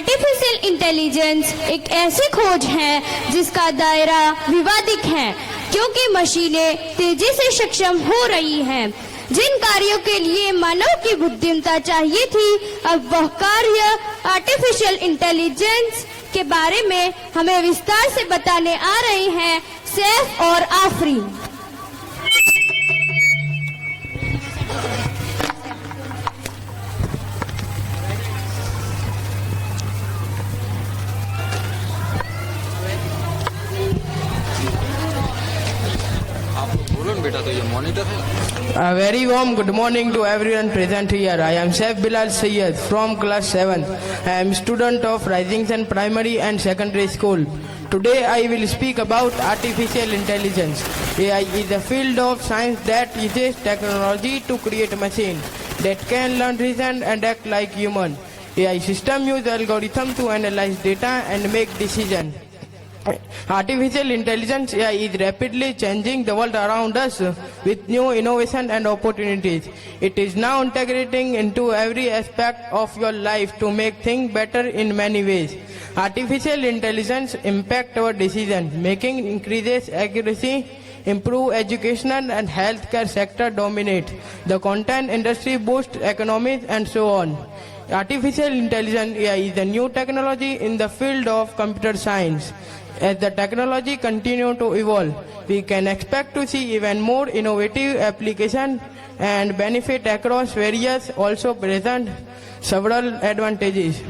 Artificial intelligence एक ऐसी खोज है जिसका दायरा विवादित है, क्योंकि मशीनें तेजी से सक्षम हो रही हैं। जिन कार्यों के लिए मानव की बुद्धिमत्ता चाहिए थी, अब वह कार्य आर्टिफिशियल इंटेलिजेंस के बारे में हमें विस्तार से बताने आ रहे हैं सैफ और आफरीन। बेटा तो ये मॉनिटर है। A very warm good morning to everyone present here. I am Saif Bilal Sayyed from class 7. I am student of Rising Sun Primary and Secondary School. Today I will speak about artificial intelligence. AI is a field of science that uses technology to create machines that can learn, reason and act like human. AI system use algorithm to analyze data and make decisions. Artificial intelligence AI is rapidly changing the world around us with new innovation and opportunities. It is now integrating into every aspect of your life to make things better in many ways. Artificial intelligence impact our decision making, increases accuracy, improve educational and healthcare sector dominate. The content industry boosts economies and so on. Artificial intelligence AI is a new technology in the field of computer science. As the technology continues to evolve, we can expect to see even more innovative applications and benefit across various also present several advantages.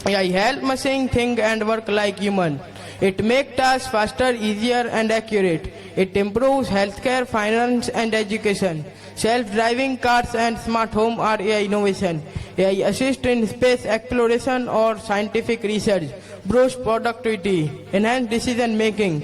AI help machine think and work like human. It makes tasks faster, easier and accurate. It improves healthcare, finance and education. Self-driving cars and smart home are AI innovation. AI assist in space exploration or scientific research, boosts productivity, enhance decision making,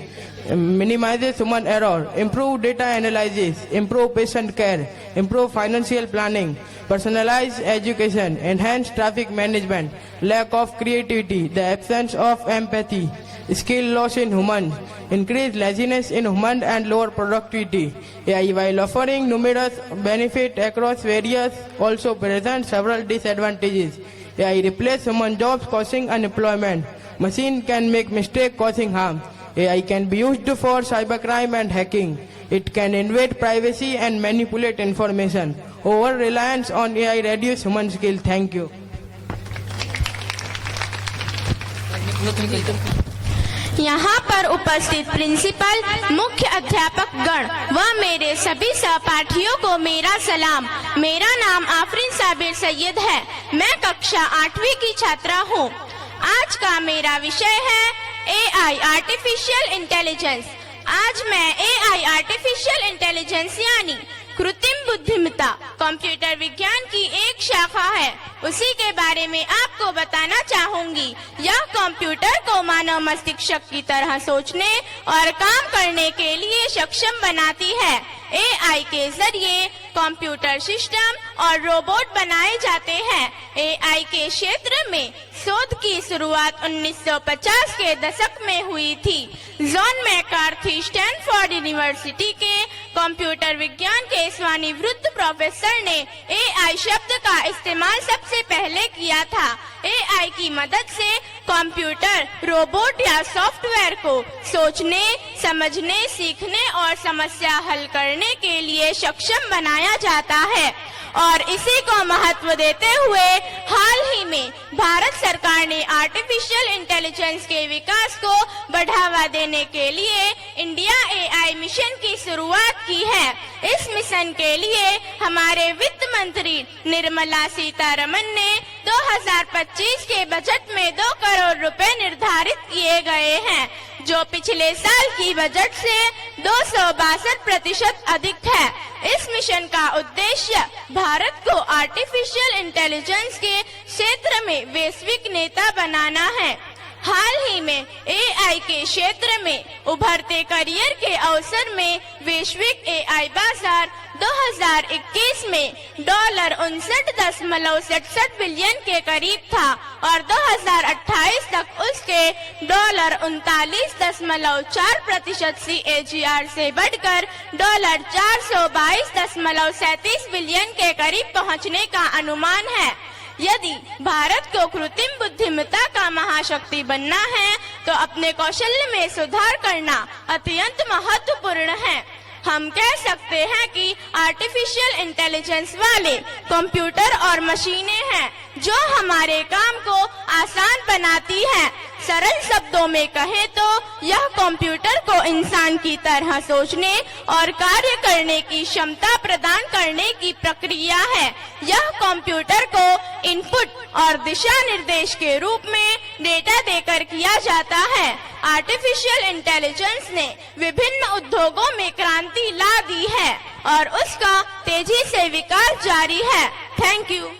minimizes human error, improve data analysis, improve patient care, improve financial planning, personalized education, enhance traffic management, lack of creativity, the absence of empathy, skill loss in humans, increase laziness in humans and lower productivity. AI, while offering numerous benefits across various, also present several disadvantages. AI replaces human jobs causing unemployment. Machine can make mistakes causing harm. AI can be used for cybercrime and hacking. It can invade privacy and manipulate information. Over-reliance on AI reduces human skill. Thank you. यहाँ पर उपस्थित principal, मुख्य अध्यापक गण व मेरे सभी सहपाठियों को मेरा सलाम। मेरा नाम आफरीन साबिर सैयद है। मैं कक्षा 8वीं की छात्रा हूँ। आज का मेरा विषय है AI आर्टिफिशियल इंटेलिजेंस। आज मैं AI आर्टिफिशियल इंटेलिजेंस यानी कृत्रिम बुद्धिमत्ता कंप्यूटर विज्ञान की एक शाखा है, उसी के बारे में आपको बताना चाहूंगी। यह कंप्यूटर को मानव मस्तिष्क की तरह सोचने और काम करने के लिए सक्षम बनाती है। AI के जरिए कंप्यूटर सिस्टम और रोबोट बनाए जाते हैं। AI के क्षेत्र में शोध की शुरुआत 1950 के दशक में हुई थी। जॉन मैकार्थी स्टैनफोर्ड यूनिवर्सिटी के कंप्यूटर विज्ञान के सेवानिवृत्त प्रोफेसर ने AI शब्द का इस्तेमाल सबसे पहले किया था। AI की मदद से कंप्यूटर रोबोट या सॉफ्टवेयर को सोचने, समझने, सीखने और समस्या हल करने के लिए सक्षम बनाया जाता है। और इसी को महत्व देते हुए हाल ही में भारत सरकार ने आर्टिफिशियल इंटेलिजेंस के विकास को बढ़ावा देने के लिए इंडिया AI मिशन की शुरुआत की है। इस मिशन के लिए हमारे वित्त मंत्री निर्मला सीतारमन ने 2025 के बजट में 2 करोड़ रुपए निर्धारित किए गए हैं, जो पिछले साल की बजट से 262% अधिक है। इस मिशन का उद्देश्य भारत को आर्टिफिशियल इंटेलिजेंस के क्षेत्र में वैश्विक नेता बनाना है। हाल ही में AI के क्षेत्र में उभरते करियर के अवसर में वैश्विक AI बाजार 2021 में $59.67 बिलियन के करीब था और 2028 तक उसके $39.4% CAGR से बढ़कर $422.37 बिलियन के करीब पहुंचने का अनुमान है। यदि भारत को कृत्रिम बुद्धिमत्ता का महाशक्ति बनना है तो अपने कौशल्य में सुधार करना अत्यंत महत्वपूर्ण है। हम कह सकते हैं कि आर्टिफिशियल इंटेलिजेंस वाले कंप्यूटर और मशीनें हैं जो हमारे काम को आसान बनाती हैं। सरल शब्दों में कहें तो यह कंप्यूटर को इंसान की तरह सोचने और कार्य करने की क्षमता प्रदान करने की प्रक्रिया है। यह कंप्यूटर को इनपुट और दिशा निर्देश के रूप में डेटा देकर किया जाता है। आर्टिफिशियल इंटेलिजेंस ने विभिन्न उद्योगों में क्रांति ला दी है और उसका तेजी से विकास जारी है। Thank you.